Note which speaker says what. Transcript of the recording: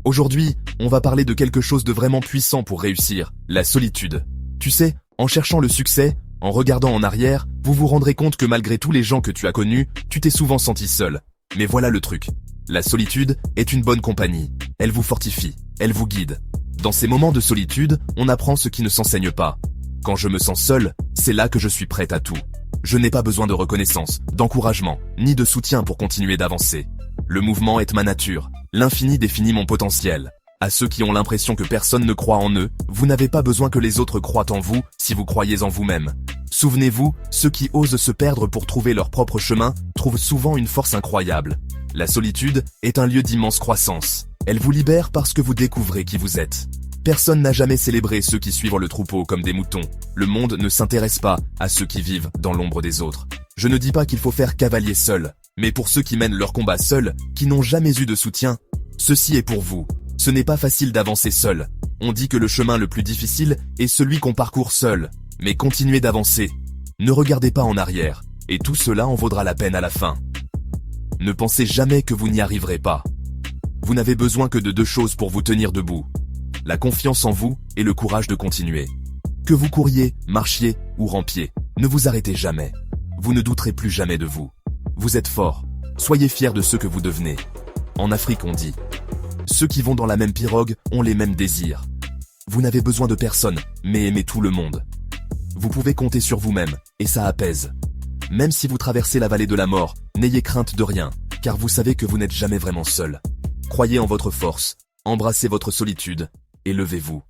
Speaker 1: Aujourd'hui, on va parler de quelque chose de vraiment puissant pour réussir, la solitude. Tu sais, en cherchant le succès, en regardant en arrière, vous vous rendrez compte que malgré tous les gens que tu as connus, tu t'es souvent senti seul. Mais voilà le truc. La solitude est une bonne compagnie. Elle vous fortifie, elle vous guide. Dans ces moments de solitude, on apprend ce qui ne s'enseigne pas. Quand je me sens seul, c'est là que je suis prêt à tout. Je n'ai pas besoin de reconnaissance, d'encouragement, ni de soutien pour continuer d'avancer. Le mouvement est ma nature. L'infini définit mon potentiel. À ceux qui ont l'impression que personne ne croit en eux, vous n'avez pas besoin que les autres croient en vous si vous croyez en vous-même. Souvenez-vous, ceux qui osent se perdre pour trouver leur propre chemin trouvent souvent une force incroyable. La solitude est un lieu d'immense croissance. Elle vous libère parce que vous découvrez qui vous êtes. Personne n'a jamais célébré ceux qui suivent le troupeau comme des moutons. Le monde ne s'intéresse pas à ceux qui vivent dans l'ombre des autres. Je ne dis pas qu'il faut faire cavalier seul, mais pour ceux qui mènent leur combat seuls, qui n'ont jamais eu de soutien, ceci est pour vous. Ce n'est pas facile d'avancer seul. On dit que le chemin le plus difficile est celui qu'on parcourt seul. Mais continuez d'avancer. Ne regardez pas en arrière, et tout cela en vaudra la peine à la fin. Ne pensez jamais que vous n'y arriverez pas. Vous n'avez besoin que de deux choses pour vous tenir debout. La confiance en vous et le courage de continuer. Que vous couriez, marchiez ou rampiez, ne vous arrêtez jamais. Vous ne douterez plus jamais de vous. Vous êtes fort. Soyez fiers de ce que vous devenez. En Afrique on dit, ceux qui vont dans la même pirogue ont les mêmes désirs. Vous n'avez besoin de personne, mais aimez tout le monde. Vous pouvez compter sur vous-même, et ça apaise. Même si vous traversez la vallée de la mort, n'ayez crainte de rien, car vous savez que vous n'êtes jamais vraiment seul. Croyez en votre force, embrassez votre solitude, et levez-vous.